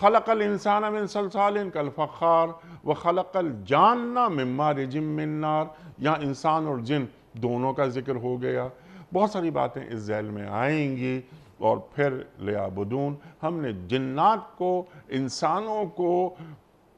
خلق الانسان من صلصال کالفخار وخلق الجان من مارج من نار۔ یہاں انسان اور جن دونوں کا ذکر ہو گیا۔ بہت ساری باتیں اس ذیل میں آئیں گی۔ اور پھر لیعبدون، ہم نے جنات کو، انسانوں کو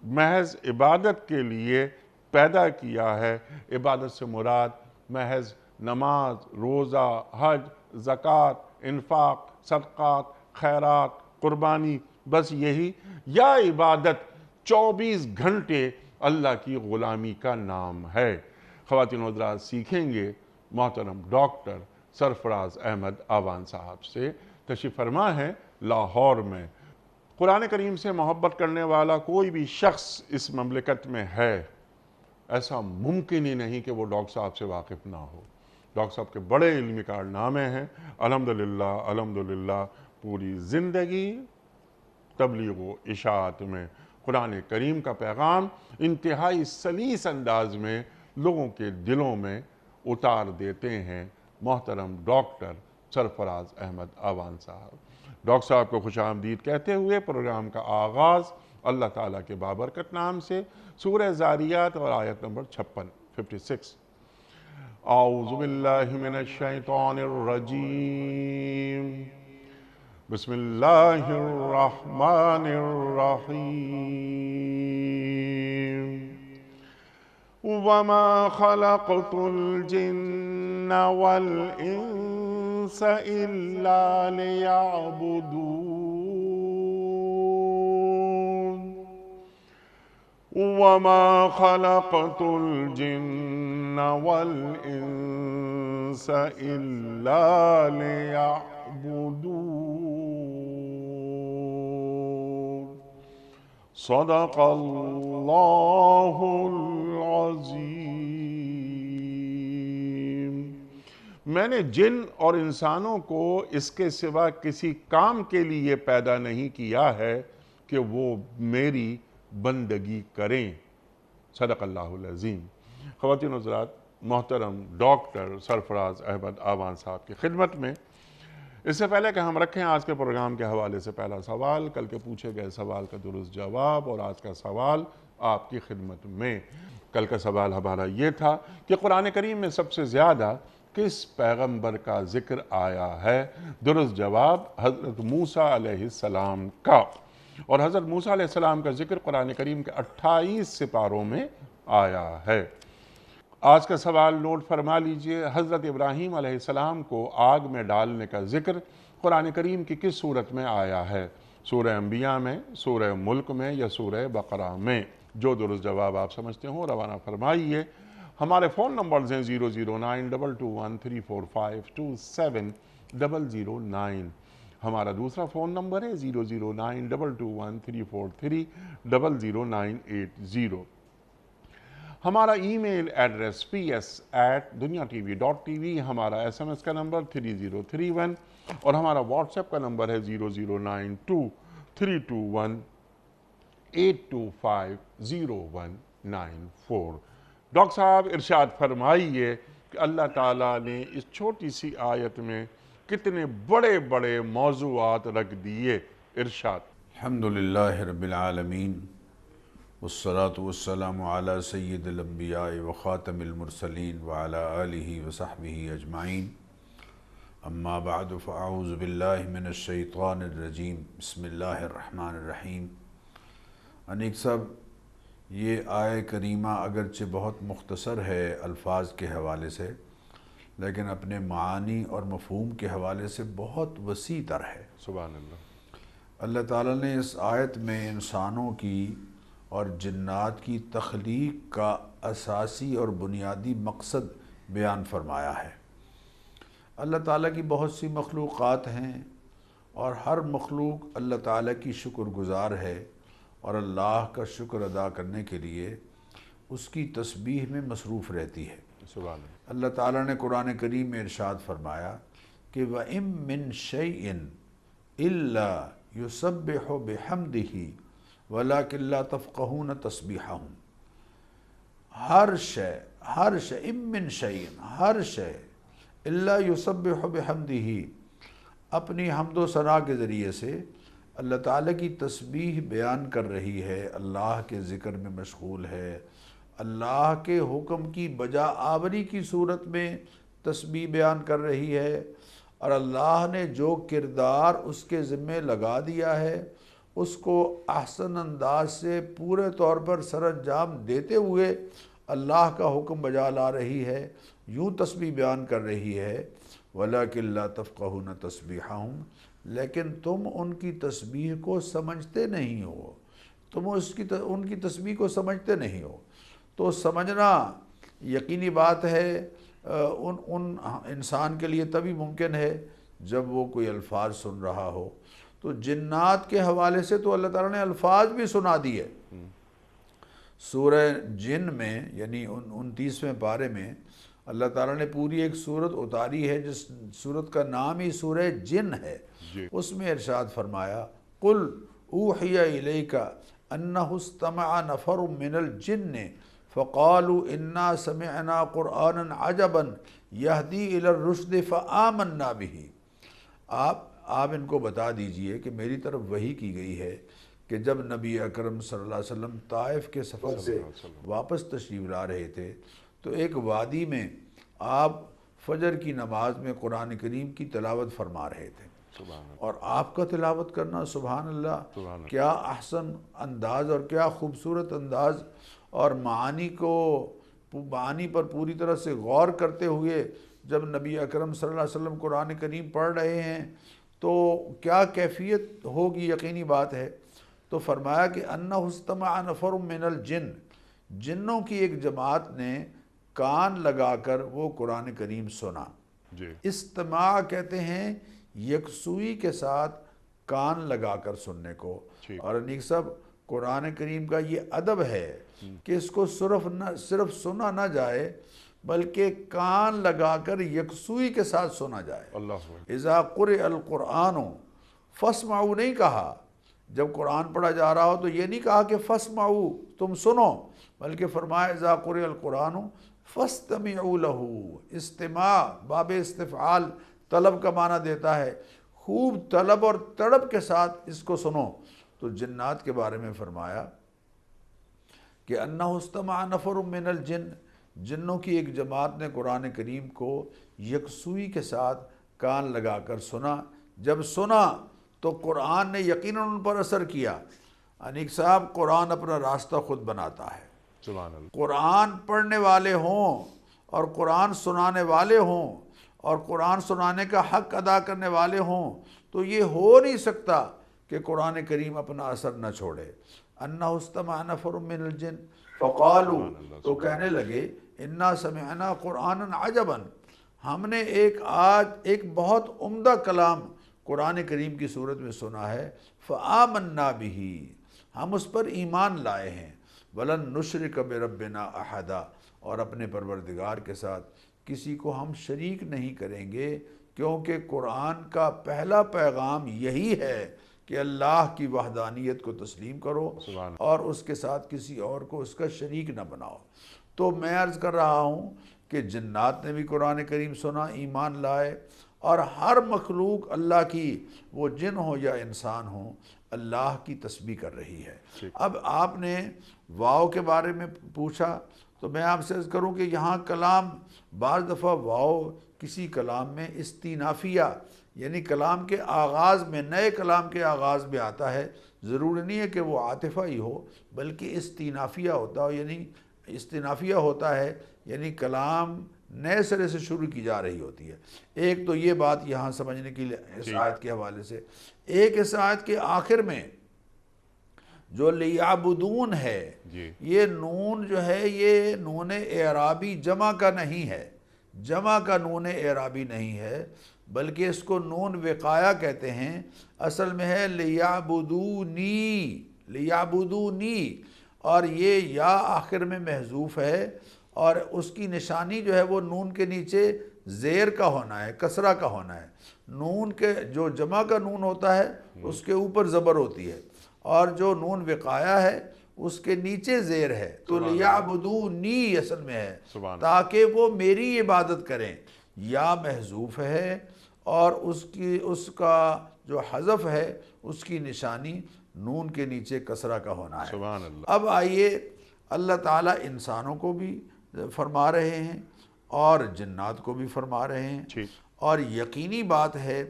محض عبادت کے لیے پیدا کیا ہے۔ عبادت سے مراد محض نماز، روزہ، حج، زکوٰۃ، انفاق، صدقات، خیرات، قربانی، بس یہی، یا عبادت 24 گھنٹے اللہ کی غلامی کا نام ہے۔ خواتین و حضرات سیکھیں گے محترم ڈاکٹر سرفراز احمد آوان صاحب سے۔ تشریف فرما ہے لاہور میں۔ قرآن کریم سے محبت کرنے والا کوئی بھی شخص اس مملکت میں ہے، ایسا ممکن ہی نہیں کہ وہ ڈاکٹر صاحب سے واقف نہ ہو۔ ڈاکٹر صاحب کے بڑے علمی کارنامے ہیں، الحمدللہ پوری زندگی تبلیغ و اشاعت میں قرآن کریم کا پیغام انتہائی سلیس انداز میں لوگوں کے دلوں میں اتار دیتے ہیں محترم ڈاکٹر سرفراز احمد آوان صاحب۔ ڈاکٹر صاحب کو خوش آمدید کہتے ہوئے پروگرام کا آغاز اللہ تعالیٰ کے بابرکت نام سے، سورہ زاریات اور آیت نمبر 56۔ اعوذ باللہ من الشیطان الرجیم، بسم اللہ الرحمن الرحیم۔ وما خلقت الجن والانس الا ليعبدون، وما خلقت الجن والانس الا ليعبدون، صدق اللہ العظیم۔ میں نے جن اور انسانوں کو اس کے سوا کسی کام کے لیے پیدا نہیں کیا ہے کہ وہ میری بندگی کریں، صدق اللہ العظیم۔ خواتین و حضرات، محترم ڈاکٹر سرفراز احمد آوان صاحب کی خدمت میں، اس سے پہلے کہ ہم رکھیں آج کے پروگرام کے حوالے سے پہلا سوال، کل کے پوچھے گئے سوال کا درست جواب اور آج کا سوال آپ کی خدمت میں۔ کل کا سوال ہمارا یہ تھا کہ قرآن کریم میں سب سے زیادہ کس پیغمبر کا ذکر آیا ہے؟ درست جواب حضرت موسیٰ علیہ السلام کا، اور حضرت موسیٰ علیہ السلام کا ذکر قرآن کریم کے 28 سپاروں میں آیا ہے۔ آج کا سوال نوٹ فرما لیجئے، حضرت ابراہیم علیہ السلام کو آگ میں ڈالنے کا ذکر قرآن کریم کی کس صورت میں آیا ہے؟ سورہ انبیاء میں، سورہ ملک میں یا سورہ بقرہ میں؟ جو درست جواب آپ سمجھتے ہوں روانہ فرمائیے۔ ہمارے فون نمبرز ہیں 00922134527 ہمارا دوسرا فون نمبر ہے 009221343009880۔ ہمارا ای میل ایڈریس ps@duniatv.tv، ہمارا SMS کا نمبر 3031 اور ہمارا واٹس ایپ کا نمبر ہے 00923218250194۔ ڈاکٹر صاحب ارشاد فرمائیے کہ اللہ تعالیٰ نے اس چھوٹی سی آیت میں کتنے بڑے بڑے موضوعات رکھ دیے، ارشاد۔ الحمدللہ رب العالمین، والصلاة والسلام علی سید الانبیاء وخاتم المرسلین وعلی آلہ وصحبہ اجمعین، اما بعد فاعوذ باللہ من الشیطان الرجیم، بسم اللہ الرحمن الرحیم۔ انیک صاحب، یہ آیہ کریمہ اگرچہ بہت مختصر ہے الفاظ کے حوالے سے، لیکن اپنے معانی اور مفہوم کے حوالے سے بہت وسیع تر ہے۔ سبحان اللہ۔ اللہ تعالیٰ نے اس آیت میں انسانوں کی اور جنات کی تخلیق کا اساسی اور بنیادی مقصد بیان فرمایا ہے۔ اللہ تعالیٰ کی بہت سی مخلوقات ہیں اور ہر مخلوق اللہ تعالیٰ کی شکر گزار ہے اور اللہ کا شکر ادا کرنے کے لیے اس کی تسبیح میں مصروف رہتی ہے۔ سبحان اللہ۔ اللہ تعالیٰ نے قرآن کریم میں ارشاد فرمایا کہ وَإِن مِّن شَيْءٍ إِلَّا يُسَبِّحُ بِحَمْدِهِ وَلَكِن لَا تَفْقَهُونَ تَسْبِيحَهُمْ۔ ہر شے اِن مِّن شَيْءٍ، ہر شے إِلَّا يُسَبِّحُ بِحَمْدِهِ، اپنی حمد و ثنا کے ذریعے سے اللہ تعالیٰ کی تسبیح بیان کر رہی ہے، اللہ کے ذکر میں مشغول ہے، اللہ کے حکم کی بجا آوری کی صورت میں تسبیح بیان کر رہی ہے، اور اللہ نے جو کردار اس کے ذمے لگا دیا ہے اس کو احسن انداز سے پورے طور پر سر انجام دیتے ہوئے اللہ کا حکم بجا لا رہی ہے، یوں تسبیح بیان کر رہی ہے۔ وَلَكِنْ لَا تَفْقَهُونَ تَسْبِيحَهُمْ، لیکن تم ان کی تسبیح کو سمجھتے نہیں ہو، تم ان کی تسبیح کو سمجھتے نہیں ہو۔ تو سمجھنا یقینی بات ہے ان انسان کے لیے تبھی ممکن ہے جب وہ کوئی الفاظ سن رہا ہو۔ تو جنات کے حوالے سے تو اللہ تعالیٰ نے الفاظ بھی سنا دیے۔ سورہ جن میں یعنی 29ویں پارے میں اللہ تعالیٰ نے پوری ایک سورت اتاری ہے جس سورت کا نام ہی سورہ جن ہے۔ اس میں ارشاد فرمایا قُلْ أُوحِيَ إِلَيْكَ أَنَّهُ اسْتَمَعَ نَفَرٌ مِّنَ الْجِنِّ فَقَالُوا إِنَّا سَمِعْنَا قُرْآنًا عَجَبًا يَهْدِي إِلَى الرُّشْدِ فَآمَنَّا بِهِ۔ آپ ان کو بتا دیجئے کہ میری طرف وحی کی گئی ہے کہ جب نبی اکرم صلی اللہ علیہ وسلم طائف کے سفر سے واپس تشریف لا رہے تھے تو ایک وادی میں آپ فجر کی نماز میں قرآن کریم کی تلاوت فرما رہے تھے، اور آپ کا تلاوت کرنا سبحان اللہ کیا احسن انداز اور کیا خوبصورت انداز، اور معانی پر پوری طرح سے غور کرتے ہوئے جب نبی اکرم صلی اللہ علیہ وسلم قرآن کریم پڑھ رہے ہیں تو کیا کیفیت ہوگی، یقینی بات ہے۔ تو فرمایا کہ انہ استمع نفر من الجن، جنوں کی ایک جماعت نے کان لگا کر وہ قرآن کریم سنا۔ استماع کہتے ہیں یکسوئی کے ساتھ کان لگا کر سننے کو، اور انیک صاحب قرآن کریم کا یہ ادب ہے کہ اس کو صرف سنا نہ جائے بلکہ کان لگا کر یکسوئی کے ساتھ سنا جائے۔ اذا قرئ القرآن فاسمعوا نہیں کہا، جب قرآن پڑھا جا رہا ہو تو یہ نہیں کہا کہ فاسمعوا تم سنو، بلکہ فرمایا اذا قرئ القرآن فاستمعوا له۔ استماع باب استفعال طلب کا معنی دیتا ہے، خوب طلب اور تڑپ کے ساتھ اس کو سنو۔ تو جنات کے بارے میں فرمایا کہ انہ استمع نفر من الجن، جنوں کی ایک جماعت نے قرآن کریم کو یکسوئی کے ساتھ کان لگا کر سنا۔ جب سنا تو قرآن نے یقیناً ان پر اثر کیا۔ انیک صاحب قرآن اپنا راستہ خود بناتا ہے۔ سبحان اللہ۔ قرآن پڑھنے والے ہوں اور قرآن سنانے والے ہوں اور قرآن سنانے کا حق ادا کرنے والے ہوں تو یہ ہو نہیں سکتا کہ قرآن کریم اپنا اثر نہ چھوڑے۔ انہ استمع نفر من الجن فقالوا، تو کہنے لگے انا سمعنا قرآنا عجبا، ہم نے آج ایک بہت عمدہ کلام قرآن کریم کی صورت میں سنا ہے، فآمنا به، ہم اس پر ایمان لائے ہیں، ولن نشرک بربنا احدا، اور اپنے پروردگار کے ساتھ کسی کو ہم شریک نہیں کریں گے، کیونکہ قرآن کا پہلا پیغام یہی ہے کہ اللہ کی وحدانیت کو تسلیم کرو اور اس کے ساتھ کسی اور کو اس کا شریک نہ بناؤ۔ تو میں عرض کر رہا ہوں کہ جنات نے بھی قرآن کریم سنا، ایمان لائے، اور ہر مخلوق اللہ کی، وہ جن ہو یا انسان ہو، اللہ کی تسبیح کر رہی ہے۔ اب آپ نے واو کے بارے میں پوچھا تو میں آپ سے عرض کروں کہ یہاں کلام بعض دفعہ واو کسی کلام میں استینافیہ یعنی کلام کے آغاز میں، نئے کلام کے آغاز میں آتا ہے، ضروری نہیں ہے کہ وہ عاطفہ ہی ہو بلکہ استینافیہ ہوتا ہے یعنی کلام نئے سرے سے شروع کی جا رہی ہوتی ہے۔ ایک تو یہ بات یہاں سمجھنے کے لیے اس آیت کے حوالے سے، ایک اس آیت کے آخر میں جو لیعبدون ہے، یہ نون جو ہے یہ نون اعرابی جمع کا نہیں ہے، جمع کا نون اعرابی نہیں ہے بلکہ اس کو نون وقایا کہتے ہیں۔ اصل میں ہے لیعبدونی، لیعبدونی، اور یہ یا آخر میں محذوف ہے، اور اس کی نشانی جو ہے وہ نون کے نیچے زیر کا ہونا ہے، کسرہ کا ہونا ہے۔ نون کے جو جمع کا نون ہوتا ہے اس کے اوپر زبر ہوتی ہے، اور جو نون وقایا ہے اس کے نیچے زیر ہے، تو لیعبدونی اصل میں ہے تاکہ وہ میری عبادت کریں۔ یا محذوف ہے اور اس کا جو حذف ہے اس کی نشانی نون کے نیچے کسرہ کا ہونا ہے۔ سبحان اللہ۔ اب آئیے اللہ تعالیٰ انسانوں کو بھی فرما رہے ہیں اور جنات کو بھی فرما رہے ہیں، ٹھیک۔ اور یقینی بات ہے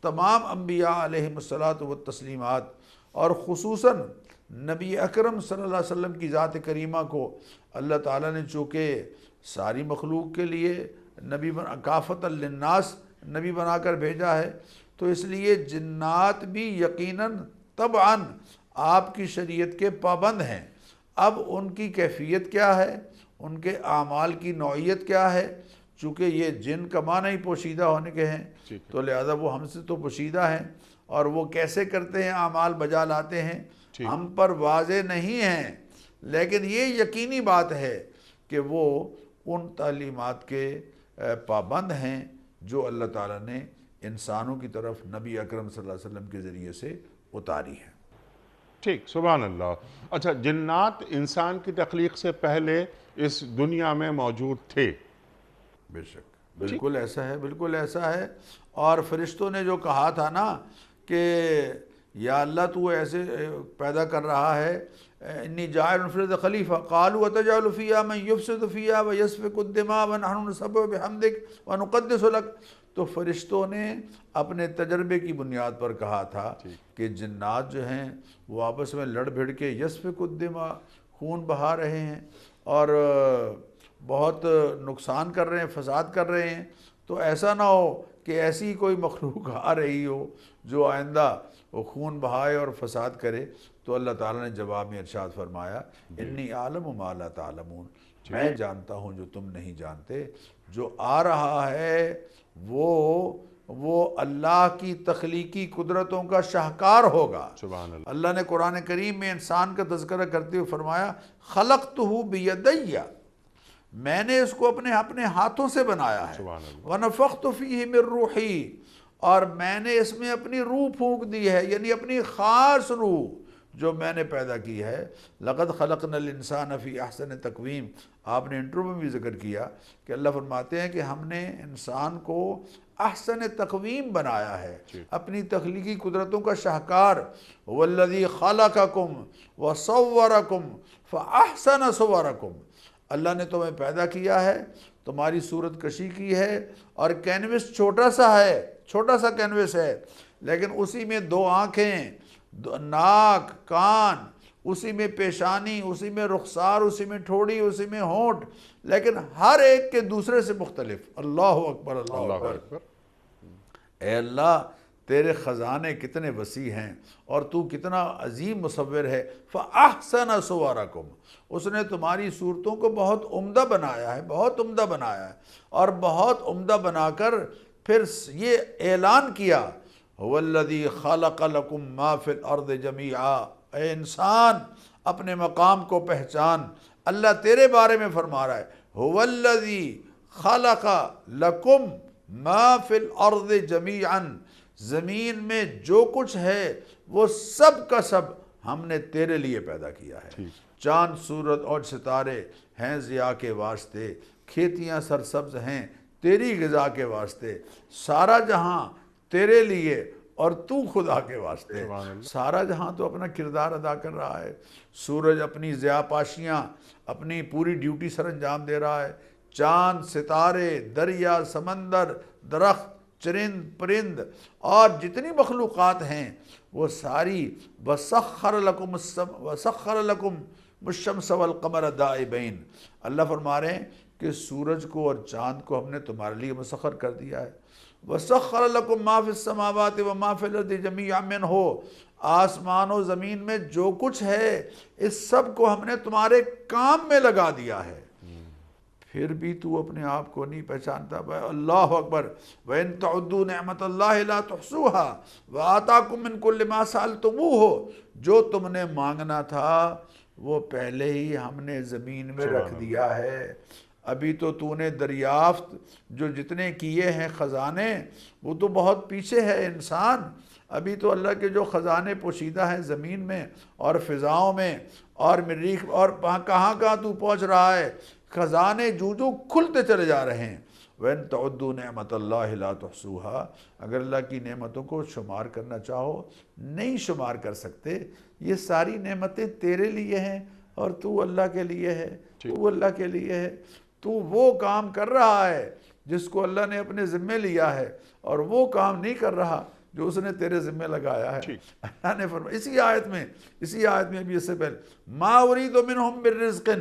تمام انبیاء علیہم الصلاۃ والتسلیمات اور خصوصاً نبی اکرم صلی اللہ علیہ وسلم کی ذات کریمہ کو اللہ تعالیٰ نے چونکہ ساری مخلوق کے لیے نبی کافۃ للناس نبی بنا کر بھیجا ہے، تو اس لیے جنات بھی یقیناً طبعاً آپ کی شریعت کے پابند ہیں۔ اب ان کی کیفیت کیا ہے، ان کے اعمال کی نوعیت کیا ہے، چونکہ یہ جن کا معنی ہی پوشیدہ ہونے کے ہیں تو لہذا وہ ہم سے تو پوشیدہ ہیں، اور وہ کیسے کرتے ہیں اعمال بجا لاتے ہیں ہم پر واضح نہیں ہیں، لیکن یہ یقینی بات ہے کہ وہ ان تعلیمات کے پابند ہیں جو اللہ تعالیٰ نے انسانوں کی طرف نبی اکرم صلی اللہ علیہ وسلم کے ذریعے سے اتاری ہے۔ ٹھیک، سبحان اللہ۔ اچھا، جنات انسان کی تخلیق سے پہلے اس دنیا میں موجود تھے؟ بے شک، بالکل ایسا ہے، بالکل ایسا ہے۔ اور فرشتوں نے جو کہا تھا نا کہ یا اللہ تو ایسے پیدا کر رہا ہے، انی جاعل فی الارض خلیفہ، قالوا اتجعل فیہا من یفسد فیہا ویسفک الدماء ونحن نسبح بحمدک ونقدس لک، تو فرشتوں نے اپنے تجربے کی بنیاد پر کہا تھا کہ جنات جو ہیں وہ آپس میں لڑ بھڑ کے یسفک الدماء خون بہا رہے ہیں اور بہت نقصان کر رہے ہیں، فساد کر رہے ہیں، تو ایسا نہ ہو کہ ایسی کوئی مخلوق آ رہی ہو جو آئندہ وہ خون بہائے اور فساد کرے۔ تو اللہ تعالیٰ نے جواب میں ارشاد فرمایا انی اعلم ما لا تعلمون، میں جانتا ہوں جو تم نہیں جانتے، جو آ رہا ہے وہ اللہ کی تخلیقی قدرتوں کا شاہکار ہوگا۔ سبحان اللہ۔ اللہ نے قرآن کریم میں انسان کا تذکرہ کرتے ہوئے فرمایا خلقتہ بیدی، میں نے اس کو اپنے ہاتھوں سے بنایا ہے، سبحان اللہ۔ وَنَفَخْتُ فِيهِ مِن رُوحِي، اور میں نے اس میں اپنی روح پھونک دی ہے، یعنی اپنی خاص روح جو میں نے پیدا کی ہے۔ لَقَدْ خَلَقْنَا الْإِنسَانَ فِي أَحْسَنِ تَقْوِيمٍ، آپ نے انٹرو میں بھی ذکر کیا کہ اللہ فرماتے ہیں کہ ہم نے انسان کو احسن تقویم بنایا ہے، اپنی تخلیقی قدرتوں کا شاہکار۔ وَالَّذِي خَلَقَكُمْ وَصَوَّرَكُمْ فَأَحْسَنَ صُوَرَكُمْ، اللہ نے تمہیں پیدا کیا ہے، تمہاری صورت کشی کی ہے، اور کینوس چھوٹا سا ہے، چھوٹا سا کینوس ہے، لیکن اسی میں 2 آنکھیں، ناک، کان، اسی میں پیشانی، اسی میں رخسار، اسی میں ٹھوڑی، اسی میں ہونٹ، لیکن ہر ایک کے دوسرے سے مختلف۔ اللہ اکبر، اللہ اکبر۔ اے اللہ تیرے خزانے کتنے وسیع ہیں اور تو کتنا عظیم مصور ہے۔ فَأَحْسَنَ صُوَرَكُمْ، اس نے تمہاری صورتوں کو بہت عمدہ بنایا ہے، بہت عمدہ بنایا ہے، اور بہت عمدہ بنا کر پھر یہ اعلان کیا هُوَ الَّذِي خَلَقَ لَكُم مَّا فِي الْأَرْضِ جَمِيعًا، اے انسان اپنے مقام کو پہچان، اللہ تیرے بارے میں فرما رہا ہے هُوَ الَّذِي خَلَقَ لَكُم مَّا فِي الْأَرْضِ جَمِيعًا، زمین میں جو کچھ ہے وہ سب کا سب ہم نے تیرے لیے پیدا کیا ہے۔ چاند، سورج اور ستارے ہیں ضیاء کے واسطے، کھیتیاں سرسبز ہیں تیری غذا کے واسطے، سارا جہاں تیرے لیے اور تو خدا کے واسطے۔ سارا جہاں تو اپنا کردار ادا کر رہا ہے، سورج اپنی ضیاء پاشیاں، اپنی پوری ڈیوٹی سر انجام دے رہا ہے، چاند، ستارے، دریا، سمندر، درخت، چرند، پرند اور جتنی مخلوقات ہیں وہ ساری وَسَخَّرَ لَكُمُ الشَّمْسَ وَالْقَمَرَ دَائِبَيْنِ، اللہ فرما رہے ہیں کہ سورج کو اور چاند کو ہم نے تمہارے لیے مسخر کر دیا ہے۔ وَسَخَّرَ لَكُم مَّا فِي السَّمَاوَاتِ وَمَا فِي الْأَرْضِ جَمِيعًا مِّنْهُ، آسمان و زمین میں جو کچھ ہے اس سب کو ہم نے تمہارے کام میں لگا دیا ہے، پھر بھی تو اپنے آپ کو نہیں پہچانتا۔ اللہ اکبر۔ وَإِن تَعُدُّوا نِعْمَةَ اللَّهِ لَا تُحْصُوهَا وَآتَاكُم مِّن كُلِّ مَا سَأَلْتُمُوهُ، جو تم نے مانگنا تھا وہ پہلے ہی ہم نے زمین میں رکھ دیا ہے، ابھی تو نے دریافت جو جتنے کیے ہیں خزانے وہ تو بہت پیچھے ہے انسان، ابھی تو اللہ کے جو خزانے پوشیدہ ہیں زمین میں اور فضاؤں میں اور مریخ اور کہاں کہاں تو پہنچ رہا ہے، خزانے جو کھلتے چلے جا رہے ہیں، وَإِن تَعُدُّوا نِعْمَةَ اللَّهِ لَا تُحْصُوهَا، اگر اللہ کی نعمتوں کو شمار کرنا چاہو نہیں شمار کر سکتے۔ یہ ساری نعمتیں تیرے لیے ہیں اور تو اللہ کے لیے ہے، تو اللہ کے لیے ہے۔ تو وہ کام کر رہا ہے جس کو اللہ نے اپنے ذمے لیا ہے، اور وہ کام نہیں کر رہا جو اس نے تیرے ذمے لگایا ہے۔ اللہ نے فرمایا اسی آیت میں بھی اس سے پہلے، مَا أُرِيدُ مِنْهُمْ مِن رِزْقٍ،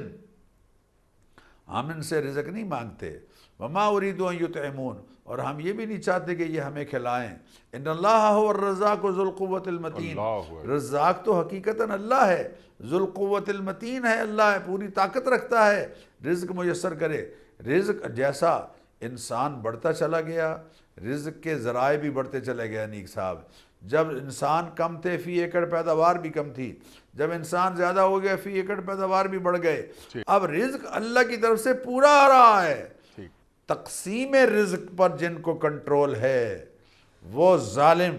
ہم ان سے رزق نہیں مانگتے، وَمَا أُرِيدُ أَن يُطْعِمُونَ، اور ہم یہ بھی نہیں چاہتے کہ یہ ہمیں کھلائیں۔ إِنَّ اللَّهَ هُوَ الرَّزَّاقُ ذُو الْقُوَّةِ الْمَتِينَ، رزاق تو حقیقتاً اللہ ہے، ذو القوت المتین ہے، اللہ ہے، پوری طاقت رکھتا ہے رزق میسر کرے۔ رزق جیسا انسان بڑھتا چلا گیا، رزق کے ذرائع بھی بڑھتے چلے گئے۔ نیک صاحب، جب انسان کم تھے فی ایکڑ پیداوار بھی کم تھی، جب انسان زیادہ ہو گیا فی ایکڑ پیداوار بھی بڑھ گئے۔ اب رزق اللہ کی طرف سے پورا آ رہا ہے۔ تقسیم رزق پر جن کو کنٹرول ہے وہ ظالم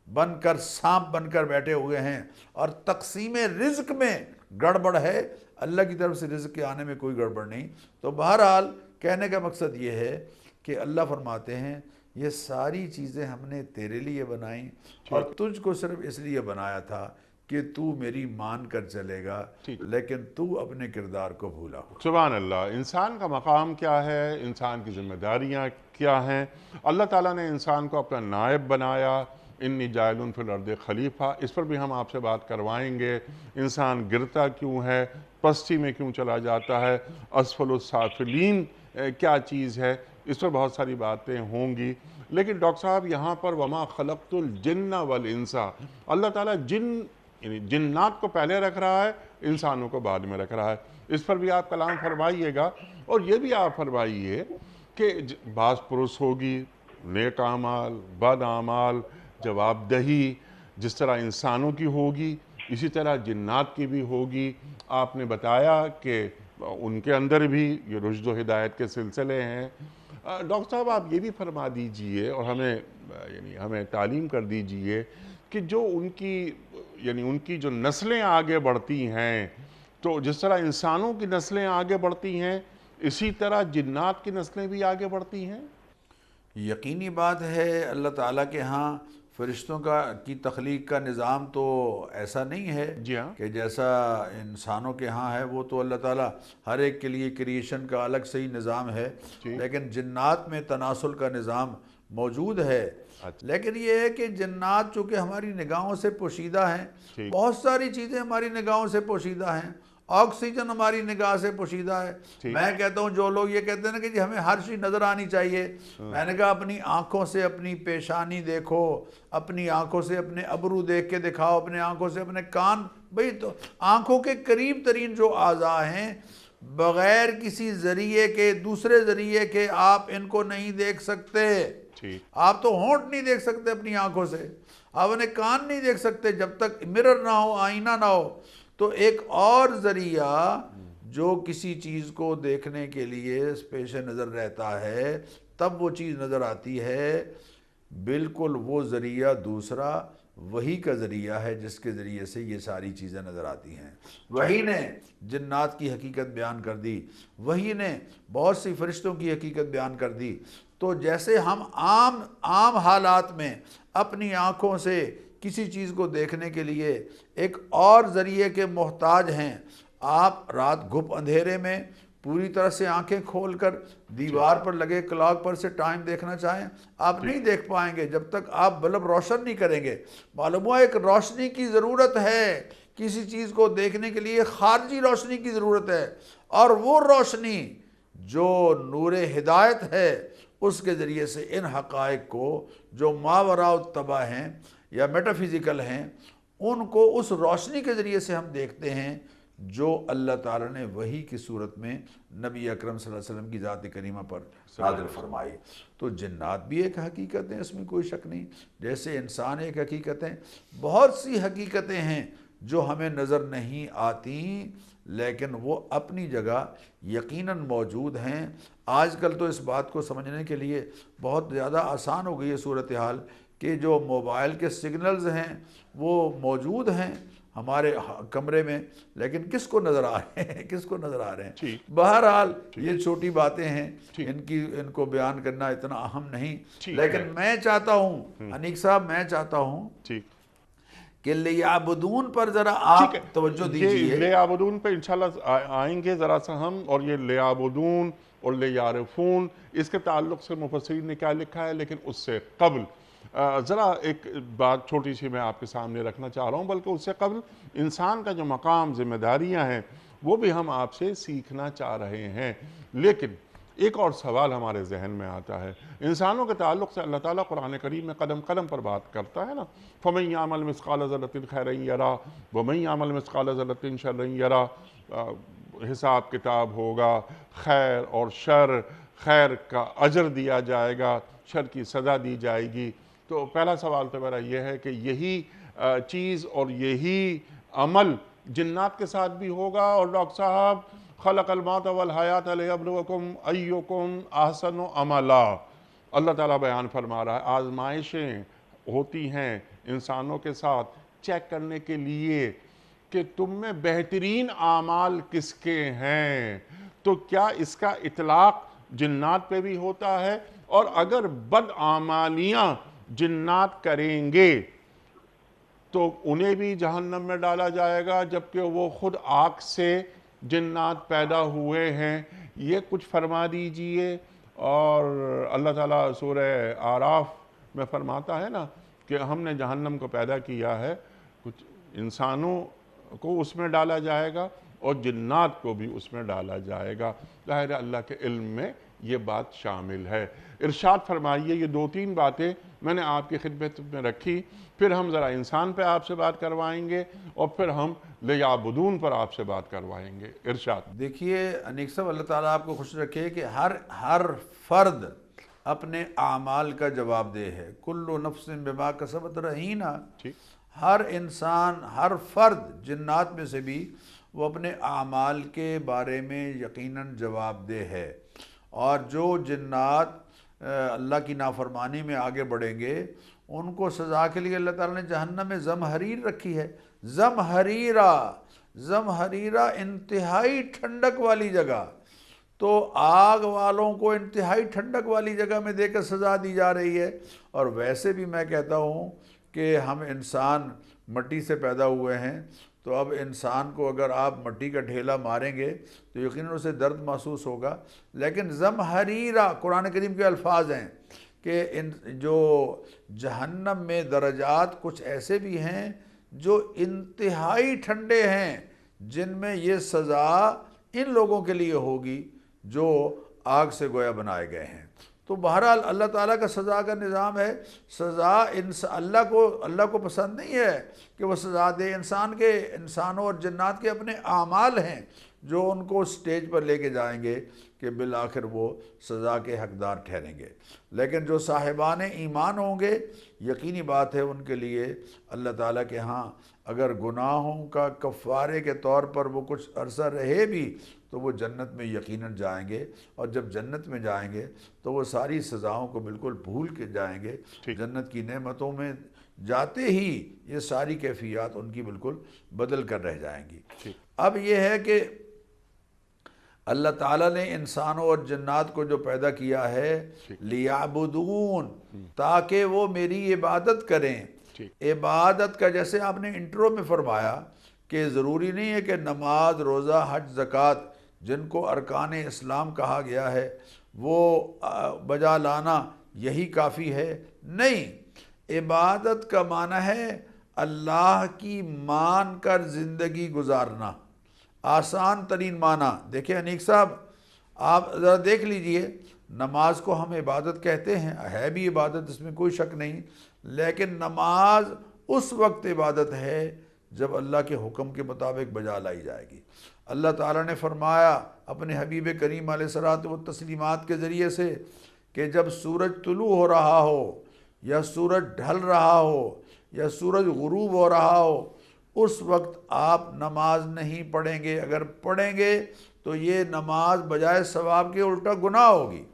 بن کر، سانپ بن کر بیٹھے ہوئے ہیں، اور تقسیم رزق میں گڑبڑ ہے، اللہ کی طرف سے رزق کے آنے میں کوئی گڑبڑ نہیں۔ تو بہرحال کہنے کا مقصد یہ ہے کہ اللہ فرماتے ہیں یہ ساری چیزیں ہم نے تیرے لیے بنائیں، اور تجھ کو صرف اس لیے بنایا تھا کہ تو میری مان کر چلے گا، لیکن تو اپنے کردار کو بھولا ہو۔ سبحان اللہ۔ انسان کا مقام کیا ہے، انسان کی ذمہ داریاں کیا ہیں؟ اللہ تعالیٰ نے انسان کو اپنا نائب بنایا، انی جاعل فی الارض خلیفہ، اس پر بھی ہم آپ سے بات کروائیں گے۔ انسان گرتا کیوں ہے، پستی میں کیوں چلا جاتا ہے، اسفل السافلین کیا چیز ہے، اس پر بہت ساری باتیں ہوں گی۔ لیکن ڈاکٹر صاحب یہاں پر وما خلقت الجن والانس، اللہ تعالیٰ یعنی جنات کو پہلے رکھ رہا ہے، انسانوں کو بعد میں رکھ رہا ہے۔ اس پر بھی آپ کلام فرمائیے گا، اور یہ بھی آپ فرمائیے کہ بعض پرس ہوگی، نیک اعمال، بد اعمال، جواب دہی جس طرح انسانوں کی ہوگی اسی طرح جنات کی بھی ہوگی۔ آپ نے بتایا کہ ان کے اندر بھی یہ رشد و ہدایت کے سلسلے ہیں۔ ڈاکٹر صاحب آپ یہ بھی فرما دیجئے اور ہمیں تعلیم کر دیجئے کہ جو ان کی جو نسلیں آگے بڑھتی ہیں، تو جس طرح انسانوں کی نسلیں آگے بڑھتی ہیں اسی طرح جنات کی نسلیں بھی آگے بڑھتی ہیں۔ یقینی بات ہے، اللہ تعالیٰ کے ہاں فرشتوں کی تخلیق کا نظام تو ایسا نہیں ہے جی ہاں، کہ جیسا انسانوں کے ہاں ہے۔ وہ تو اللہ تعالیٰ ہر ایک کے لیے کریشن کا الگ سے ہی نظام ہے، لیکن جنات میں تناسل کا نظام موجود ہے۔ لیکن یہ ہے کہ جنات چونکہ ہماری نگاہوں سے پوشیدہ ہیں، بہت ساری چیزیں ہماری نگاہوں سے پوشیدہ ہیں، آکسیجن ہماری نگاہ سے پوشیدہ ہے۔ میں کہتا ہوں جو لوگ یہ کہتے ہیں نا کہ جی ہمیں ہر چیز نظر آنی چاہیے، میں نے کہا اپنی آنکھوں سے اپنی پیشانی دیکھو، اپنی آنکھوں سے اپنے ابرو دیکھ کے دکھاؤ، اپنے آنکھوں سے اپنے کان، بھئی تو آنکھوں کے قریب ترین جو اعضاء ہیں بغیر کسی ذریعے کے، دوسرے ذریعے کے آپ ان کو نہیں دیکھ سکتے۔ آپ تو ہونٹ نہیں دیکھ سکتے اپنی آنکھوں سے، آپ انہیں کان نہیں دیکھ سکتے جب تک مرر نہ ہو، آئینہ نہ ہو۔ تو ایک اور ذریعہ جو کسی چیز کو دیکھنے کے لیے پیش نظر رہتا ہے تب وہ چیز نظر آتی ہے، بالکل وہ ذریعہ دوسرا وحی کا ذریعہ ہے جس کے ذریعے سے یہ ساری چیزیں نظر آتی ہیں۔ وحی نے جنات کی حقیقت بیان کر دی، وحی نے بہت سی فرشتوں کی حقیقت بیان کر دی۔ تو جیسے ہم عام حالات میں اپنی آنکھوں سے کسی چیز کو دیکھنے کے لیے ایک اور ذریعے کے محتاج ہیں، آپ رات گھپ اندھیرے میں پوری طرح سے آنکھیں کھول کر دیوار پر لگے کلاک پر سے ٹائم دیکھنا چاہیں، آپ نہیں دیکھ پائیں گے جب تک آپ بلب روشن نہیں کریں گے۔ معلوم ہوا ایک روشنی کی ضرورت ہے، کسی چیز کو دیکھنے کے لیے خارجی روشنی کی ضرورت ہے، اور وہ روشنی جو نور ہدایت ہے اس کے ذریعے سے ان حقائق کو جو ماوراء الطبع ہیں یا میٹا فزیکل ہیں ان کو اس روشنی کے ذریعے سے ہم دیکھتے ہیں جو اللہ تعالیٰ نے وحی کی صورت میں نبی اکرم صلی اللہ علیہ وسلم کی ذات کریمہ پر نازل فرمائی۔ تو جنات بھی ایک حقیقت ہیں، اس میں کوئی شک نہیں، جیسے انسان ایک حقیقت ہیں۔ بہت سی حقیقتیں ہیں جو ہمیں نظر نہیں آتی لیکن وہ اپنی جگہ یقیناً موجود ہیں۔ آج کل تو اس بات کو سمجھنے کے لیے بہت زیادہ آسان ہو گئی ہے صورتحال کہ جو موبائل کے سگنلز ہیں وہ موجود ہیں، ہمارے کمرے میں، لیکن کس کو نظر آ رہے ہیں، کس کو نظر آ رہے ہیں؟ ٹھیک بہرحال یہ چھوٹی باتیں ہیں، ٹھیک ان کو بیان کرنا اتنا اہم نہیں، ٹھیک لیکن ہے میں چاہتا ہوں انیق صاحب، میں چاہتا ہوں ٹھیک کہ لیعبدون پر ذرا ٹھیک آپ ہے، توجہ یہ دیجئے۔ لیعبدون پہ انشاءاللہ آئیں گے ذرا سا ہم، اور یہ لیعبدون اور لیعرفون اس کے تعلق سے مفسرین نے کیا لکھا ہے، لیکن اس سے قبل ذرا ایک بات چھوٹی سی میں آپ کے سامنے رکھنا چاہ رہا ہوں، بلکہ اس سے قبل انسان کا جو مقام، ذمہ داریاں ہیں، وہ بھی ہم آپ سے سیکھنا چاہ رہے ہیں۔ لیکن ایک اور سوال ہمارے ذہن میں آتا ہے، انسانوں کے تعلق سے اللہ تعالیٰ قرآن کریم میں قدم قدم پر بات کرتا ہے نا، فَمَن يَعْمَلْ مِثْقَالَ ذَرَّةٍ خَيْرًا يَرَهُ وَمَن يَعْمَلْ مِثْقَالَ ذَرَّةٍ شَرًّا يَرَهُ، حساب کتاب ہوگا، خیر اور شر، خیر کا اجر دیا جائے گا، شر کی سزا دی جائے گی۔ تو پہلا سوال تو میرا یہ ہے کہ یہی چیز اور یہی عمل جنات کے ساتھ بھی ہوگا؟ اور ڈاکٹر صاحب، خلق الموت والحیات لیبلوکم ایکم احسن عملا، اللہ تعالیٰ بیان فرما رہا ہے آزمائشیں ہوتی ہیں انسانوں کے ساتھ چیک کرنے کے لیے کہ تم میں بہترین اعمال کس کے ہیں۔ تو کیا اس کا اطلاق جنات پہ بھی ہوتا ہے؟ اور اگر بد اعمالیاں جنات کریں گے تو انہیں بھی جہنم میں ڈالا جائے گا، جبکہ وہ خود آگ سے جنات پیدا ہوئے ہیں؟ یہ کچھ فرما دیجئے۔ اور اللہ تعالیٰ سورہ اعراف میں فرماتا ہے نا کہ ہم نے جہنم کو پیدا کیا ہے، کچھ انسانوں کو اس میں ڈالا جائے گا اور جنات کو بھی اس میں ڈالا جائے گا۔ ظاہر ہے اللہ کے علم میں یہ بات شامل ہے۔ ارشاد فرمائیے، یہ دو تین باتیں میں نے آپ کی خدمت میں رکھی، پھر ہم ذرا انسان پہ آپ سے بات کروائیں گے اور پھر ہم لیعبدون پر آپ سے بات کروائیں گے۔ ارشاد۔ دیکھیے انیق صاحب، اللہ تعالیٰ آپ کو خوش رکھے کہ ہر فرد اپنے اعمال کا جواب دہ ہے۔ کل نفس بما کسبت رہینہ، ٹھیک ہر انسان، ہر فرد جنات میں سے بھی وہ اپنے اعمال کے بارے میں یقیناً جواب دہ ہے۔ اور جو جنات اللہ کی نافرمانی میں آگے بڑھیں گے، ان کو سزا کے لیے اللہ تعالیٰ نے جہنم میں زمہریر رکھی ہے۔ زمہریرہ انتہائی ٹھنڈک والی جگہ، تو آگ والوں کو انتہائی ٹھنڈک والی جگہ میں دے کر سزا دی جا رہی ہے۔ اور ویسے بھی میں کہتا ہوں کہ ہم انسان مٹی سے پیدا ہوئے ہیں، تو اب انسان کو اگر آپ مٹی کا ڈھیلا ماریں گے تو یقیناً اسے درد محسوس ہوگا، لیکن زمہریرہ قرآن کریم کے الفاظ ہیں کہ جو جہنم میں درجات کچھ ایسے بھی ہیں جو انتہائی ٹھنڈے ہیں، جن میں یہ سزا ان لوگوں کے لیے ہوگی جو آگ سے گویا بنائے گئے ہیں۔ تو بہرحال اللہ تعالیٰ کا سزا کا نظام ہے۔ سزا اللہ کو پسند نہیں ہے کہ وہ سزا دے، انسانوں اور جنات کے اپنے اعمال ہیں جو ان کو سٹیج پر لے کے جائیں گے کہ بالآخر وہ سزا کے حقدار ٹھہریں گے۔ لیکن جو صاحبان ایمان ہوں گے، یقینی بات ہے ان کے لیے اللہ تعالیٰ کے ہاں اگر گناہوں کا کفارے کے طور پر وہ کچھ عرصہ رہے بھی تو وہ جنت میں یقیناً جائیں گے، اور جب جنت میں جائیں گے تو وہ ساری سزاؤں کو بالکل بھول کے جائیں گے۔ جنت کی نعمتوں میں جاتے ہی یہ ساری کیفیات ان کی بالکل بدل کر رہ جائیں گی۔ اب یہ ہے کہ اللہ تعالیٰ نے انسانوں اور جنات کو جو پیدا کیا ہے لیعبدون، تاکہ وہ میری عبادت کریں۔ عبادت کا جیسے آپ نے انٹرو میں فرمایا کہ ضروری نہیں ہے کہ نماز، روزہ، حج، زکوٰۃ جن کو ارکان اسلام کہا گیا ہے وہ بجا لانا یہی کافی ہے۔ نہیں، عبادت کا معنی ہے اللہ کی مان کر زندگی گزارنا، آسان ترین معنی۔ دیکھیں انیق صاحب، آپ ذرا دیکھ لیجئے، نماز کو ہم عبادت کہتے ہیں، ہے بھی عبادت، اس میں کوئی شک نہیں، لیکن نماز اس وقت عبادت ہے جب اللہ کے حکم کے مطابق بجا لائی جائے گی۔ اللہ تعالیٰ نے فرمایا اپنے حبیب کریم علیہ الصلوۃ والتسلیمات کے ذریعے سے کہ جب سورج طلوع ہو رہا ہو یا سورج ڈھل رہا ہو یا سورج غروب ہو رہا ہو، اس وقت آپ نماز نہیں پڑھیں گے۔ اگر پڑھیں گے تو یہ نماز بجائے ثواب کے الٹا گناہ ہوگی۔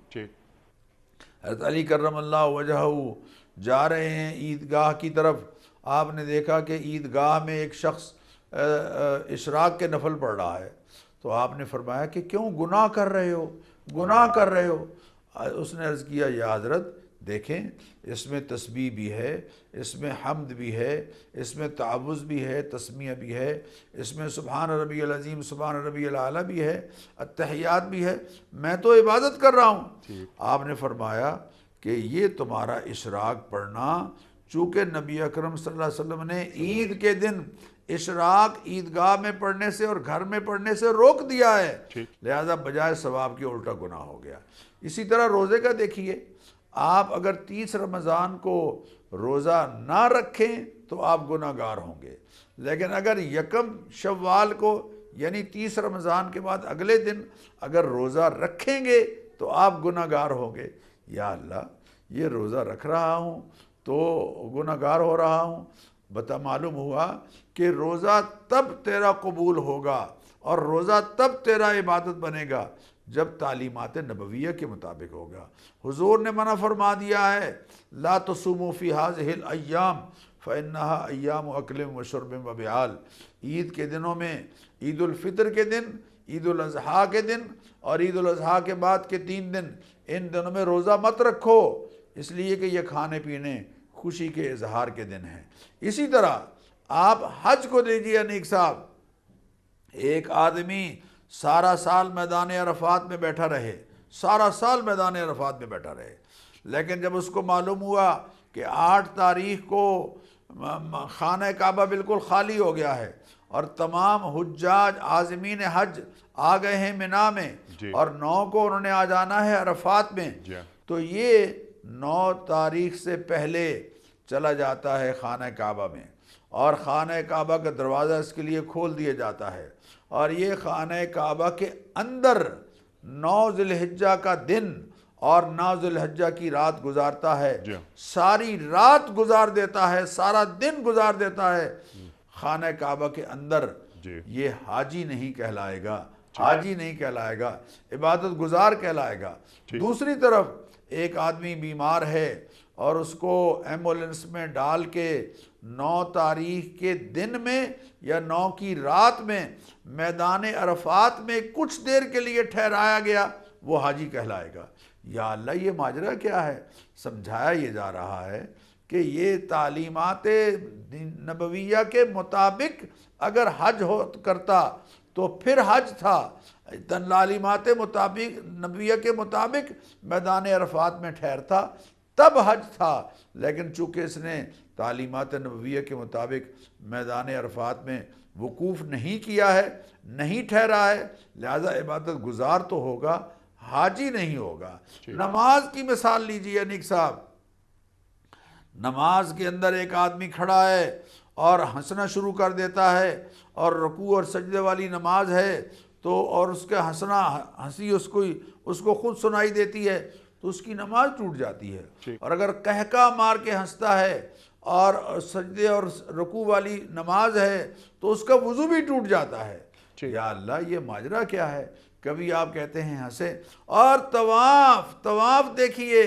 حضرت علی کرم اللہ وجہہ جا رہے ہیں عیدگاہ کی طرف، آپ نے دیکھا کہ عیدگاہ میں ایک شخص اشراق کے نفل پڑھ رہا ہے، تو آپ نے فرمایا کہ کیوں گناہ کر رہے ہو، گناہ کر رہے ہو؟ اس نے عرض کیا یا حضرت دیکھیں اس میں تسبیح بھی ہے، اس میں حمد بھی ہے، اس میں تعوذ بھی ہے، تسمیہ بھی ہے، اس میں سبحان ربی العظیم سبحان ربی الاعلیٰ بھی ہے، التحیات بھی ہے، میں تو عبادت کر رہا ہوں۔ آپ نے فرمایا کہ یہ تمہارا اشراق پڑھنا، چونکہ نبی اکرم صلی اللہ علیہ وسلم نے عید کے دن اشراق عیدگاہ میں پڑھنے سے اور گھر میں پڑھنے سے روک دیا ہے، لہذا بجائے ثواب کی الٹا گناہ ہو گیا۔ اسی طرح روزے کا دیکھیے، آپ اگر 30 رمضان کو روزہ نہ رکھیں تو آپ گناہ گار ہوں گے، لیکن اگر یکم شوال کو یعنی 30 رمضان کے بعد اگلے دن اگر روزہ رکھیں گے تو آپ گناہ گار ہوں گے۔ یا اللہ، یہ روزہ رکھ رہا ہوں تو گناہ گار ہو رہا ہوں۔ معلوم ہوا کہ روزہ تب تیرا قبول ہوگا اور روزہ تب تیرا عبادت بنے گا جب تعلیمات نبویہ کے مطابق ہوگا۔ حضور نے منع فرما دیا ہے لا تصوموا فی هذه الايام فانها ایام اکل و شرب و بیال۔ عید کے دنوں میں، عید الفطر کے دن، عید الاضحیٰ کے دن اور عید الاضحیٰ کے بعد کے 3 دن، ان دنوں میں روزہ مت رکھو، اس لیے کہ یہ کھانے پینے خوشی کے اظہار کے دن ہیں۔ اسی طرح آپ حج کو دیجیے انیک صاحب، ایک آدمی سارا سال میدان عرفات میں بیٹھا رہے، سارا سال میدان عرفات میں بیٹھا رہے، لیکن جب اس کو معلوم ہوا کہ 8 تاریخ کو خانہ کعبہ بالکل خالی ہو گیا ہے اور تمام حجاج عازمین حج آ گئے ہیں مینا میں اور 9 کو انہوں نے آ جانا ہے عرفات میں، تو یہ 9 تاریخ سے پہلے چلا جاتا ہے خانہ کعبہ میں اور خانہ کعبہ کا دروازہ اس کے لیے کھول دیا جاتا ہے، اور یہ خانہ کعبہ کے اندر 9 ذی الحجہ کا دن اور 9 ذی الحجہ کی رات گزارتا ہے، ساری رات گزار دیتا ہے، سارا دن گزار دیتا ہے خانہ کعبہ کے اندر۔ یہ حاجی نہیں کہلائے گا، حاجی نہیں کہلائے گا، عبادت گزار کہلائے گا۔ دوسری طرف ایک آدمی بیمار ہے اور اس کو ایمبولنس میں ڈال کے 9 تاریخ کے دن میں یا 9 کی رات میں میدان عرفات میں کچھ دیر کے لیے ٹھہرایا گیا، وہ حاجی کہلائے گا۔ یا اللہ، یہ ماجرا کیا ہے؟ سمجھایا یہ جا رہا ہے کہ یہ تعلیمات نبویہ کے مطابق اگر حج کرتا تو پھر حج تھا، تعلیمات مطابق نبویہ کے مطابق میدان عرفات میں ٹھہرتا تب حج تھا، لیکن چونکہ اس نے تعلیمات نبویہ کے مطابق میدان عرفات میں وقوف نہیں کیا ہے، نہیں ٹھہرا ہے، لہذا عبادت گزار تو ہوگا، حاجی نہیں ہوگا۔ نماز کی مثال لیجیے انیک صاحب، نماز کے اندر ایک آدمی کھڑا ہے اور ہنسنا شروع کر دیتا ہے اور رکوع اور سجدے والی نماز ہے تو اور اس کے ہنسی اس کو خود سنائی دیتی ہے تو اس کی نماز ٹوٹ جاتی ہے، اور اگر کہکا مار کے ہنستا ہے اور سجدے اور رکوع والی نماز ہے تو اس کا وضو بھی ٹوٹ جاتا ہے۔ یا اللہ، یہ ماجرا کیا ہے؟ کبھی آپ کہتے ہیں ہنسے، اور طواف دیکھیے،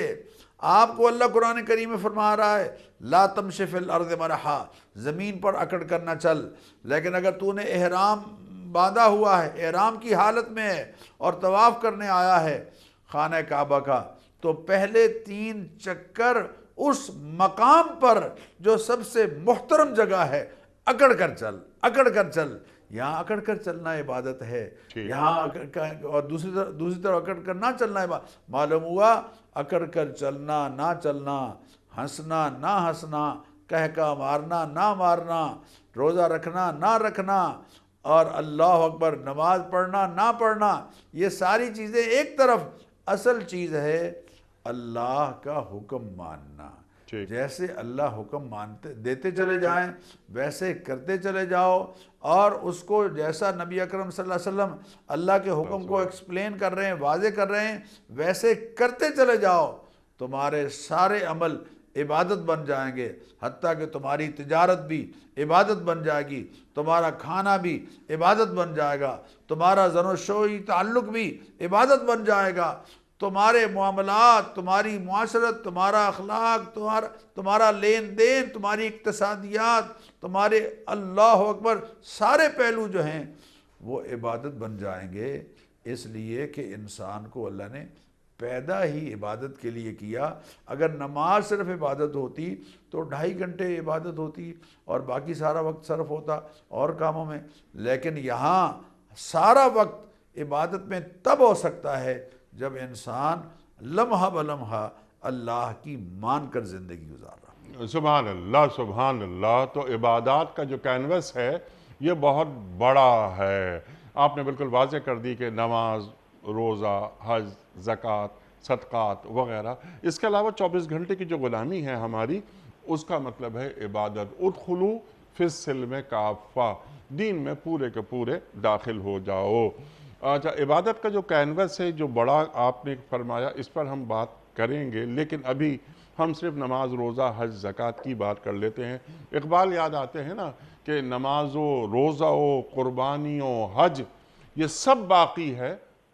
آپ کو اللہ قرآن کریم میں فرما رہا ہے لا تمشِ فی الارض مرحا، زمین پر اکڑ کر نہ چل، لیکن اگر تو نے احرام باندھا ہوا ہے، احرام کی حالت میں ہے اور طواف کرنے آیا ہے خانہ کعبہ کا، تو پہلے 3 چکر اس مقام پر جو سب سے محترم جگہ ہے اکڑ کر چل، اکڑ کر چل۔ یہاں اکڑ کر چلنا عبادت ہے، یہاں اور دوسری طرف اکڑ کر نہ چلنا عبادت۔ معلوم ہوا اکڑ کر چلنا نہ چلنا، ہنسنا نہ ہنسنا، کہکا مارنا نہ مارنا، روزہ رکھنا نہ رکھنا اور اللہ اکبر نماز پڑھنا نہ پڑھنا، یہ ساری چیزیں ایک طرف، اصل چیز ہے اللہ کا حکم ماننا۔ جیسے اللہ حکم دیتے چلے جائیں ویسے کرتے چلے جاؤ، اور اس کو جیسا نبی اکرم صلی اللہ علیہ وسلم اللہ کے حکم کو ایکسپلین کر رہے ہیں، واضح کر رہے ہیں، ویسے کرتے چلے جاؤ، تمہارے سارے عمل عبادت بن جائیں گے، حتیٰ کہ تمہاری تجارت بھی عبادت بن جائے گی، تمہارا کھانا بھی عبادت بن جائے گا، تمہارا زن و شوئی تعلق بھی عبادت بن جائے گا، تمہارے معاملات، تمہاری معاشرت، تمہارا اخلاق، تمہارا لین دین، تمہاری اقتصادیات، تمہارے اللہ اکبر سارے پہلو جو ہیں وہ عبادت بن جائیں گے۔ اس لیے کہ انسان کو اللہ نے پیدا ہی عبادت کے لیے کیا۔ اگر نماز صرف عبادت ہوتی تو 2.5 گھنٹے عبادت ہوتی اور باقی سارا وقت صرف ہوتا اور کاموں میں، لیکن یہاں سارا وقت عبادت میں تب ہو سکتا ہے جب انسان لمحہ بلمحہ اللہ کی مان کر زندگی گزار رہا۔ سبحان اللہ سبحان اللہ۔ تو عبادات کا جو کینوس ہے یہ بہت بڑا ہے۔ آپ نے بالکل واضح کر دی کہ نماز، روزہ، حج، زکوٰۃ، صدقات وغیرہ، اس کے علاوہ 24 گھنٹے کی جو غلامی ہے ہماری، اس کا مطلب ہے عبادت۔ ادخلوا فی السلم کافہ، دین میں پورے کے پورے داخل ہو جاؤ۔ اچھا، عبادت کا جو کینوس ہے جو بڑا آپ نے فرمایا، اس پر ہم بات کریں گے، لیکن ابھی ہم صرف نماز، روزہ، حج، زکوٰۃ کی بات کر لیتے ہیں۔ اقبال یاد آتے ہیں نا کہ نماز و روزہ و قربانی و حج یہ سب باقی ہے،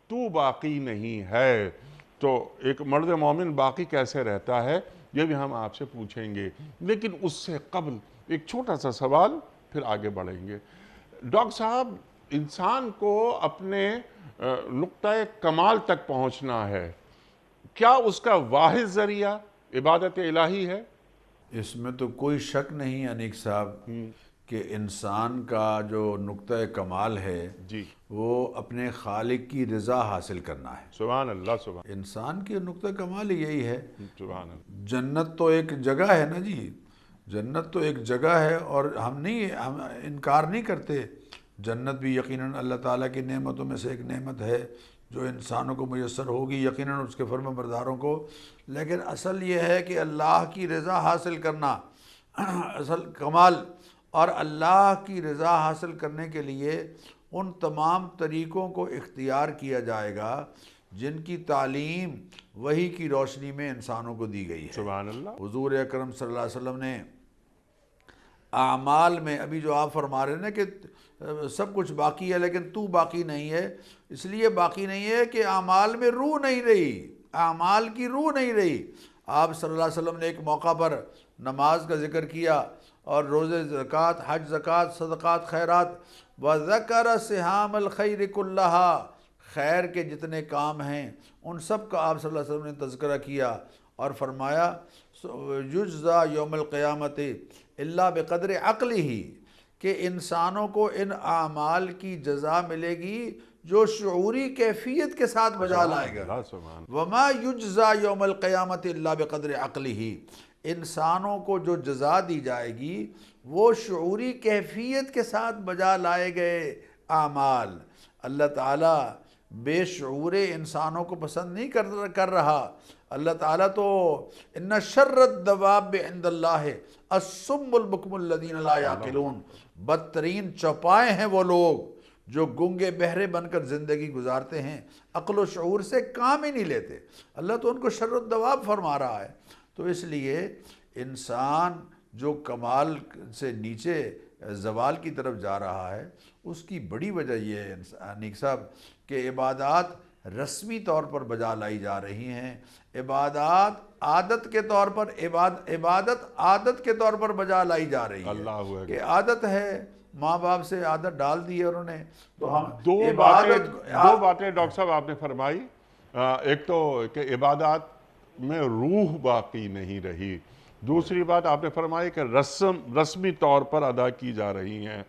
تو باقی نہیں ہے۔ تو ایک مرد مومن باقی کیسے رہتا ہے یہ بھی ہم آپ سے پوچھیں گے، لیکن اس سے قبل ایک چھوٹا سا سوال، پھر آگے بڑھیں گے۔ ڈاکٹر صاحب، انسان کو اپنے نقطۂ کمال تک پہنچنا ہے، کیا اس کا واحد ذریعہ عبادت الہی ہے؟ اس میں تو کوئی شک نہیں انیک صاحب کہ انسان کا جو نقطۂ کمال ہے جی، وہ اپنے خالق کی رضا حاصل کرنا ہے۔ سبحان اللہ سبحان انسان کی نقطۂ کمال یہی ہے۔ سبحان اللہ۔ جنت تو ایک جگہ ہے نا جی، جنت تو ایک جگہ ہے، اور ہم انکار نہیں کرتے۔ جنت بھی یقیناً اللہ تعالیٰ کی نعمتوں میں سے ایک نعمت ہے جو انسانوں کو میسر ہوگی، یقیناً اس کے فرما برداروں کو۔ لیکن اصل یہ ہے کہ اللہ کی رضا حاصل کرنا اصل کمال، اور اللہ کی رضا حاصل کرنے کے لیے ان تمام طریقوں کو اختیار کیا جائے گا جن کی تعلیم وحی کی روشنی میں انسانوں کو دی گئی ہے۔ سبحان اللہ۔ حضور اکرم صلی اللہ علیہ وسلم نے اعمال میں، ابھی جو آپ فرما رہے ہیں نا کہ سب کچھ باقی ہے لیکن تو باقی نہیں ہے، اس لیے باقی نہیں ہے کہ اعمال میں روح نہیں رہی، اعمال کی روح نہیں رہی۔ آپ صلی اللہ علیہ وسلم نے ایک موقع پر نماز کا ذکر کیا اور روزے، زکوٰۃ، حج، زکوٰۃ، صدقات، خیرات، وَذَكَرَ سِهَامَ الْخَيْرِ كُلَّهَا، خیر کے جتنے کام ہیں ان سب کا آپ صلی اللہ علیہ وسلم نے تذکرہ کیا اور فرمایا یجزا یوم القیامت الا بقدر عقلہ، کہ انسانوں کو ان اعمال کی جزا ملے گی جو شعوری کیفیت کے ساتھ بجا لائے گا۔ وما یجزا یوم القیامت الا بقدر عقلہ، انسانوں کو جو جزا دی جائے گی وہ شعوری کیفیت کے ساتھ بجا لائے گئے اعمال۔ اللہ تعالیٰ بے شعور انسانوں کو پسند نہیں کر رہا۔ اللہ تعالیٰ تو ان شر الدواب عند اللہ الصم البکم الذین لا یعقلون، بدترین چوپائے ہیں وہ لوگ جو گنگے بہرے بن کر زندگی گزارتے ہیں، عقل و شعور سے کام ہی نہیں لیتے۔ اللہ تو ان کو شر الدواب فرما رہا ہے۔ تو اس لیے انسان جو کمال سے نیچے زوال کی طرف جا رہا ہے، اس کی بڑی وجہ یہ ہے انیک صاحب کہ عبادات رسمی طور پر بجا لائی جا رہی ہیں، عبادات عادت کے طور پر عبادت عادت کے طور پر بجا لائی جا رہی ہے کہ عادت ہے، ماں باپ سے عادت ڈال دی ہے انہوں نے۔ تو ہم دو باتیں ڈاکٹر صاحب آپ نے فرمائی، ایک تو کہ عبادات میں روح باقی نہیں رہی، دوسری بات آپ نے فرمائی کہ رسمی طور پر ادا کی جا رہی ہیں۔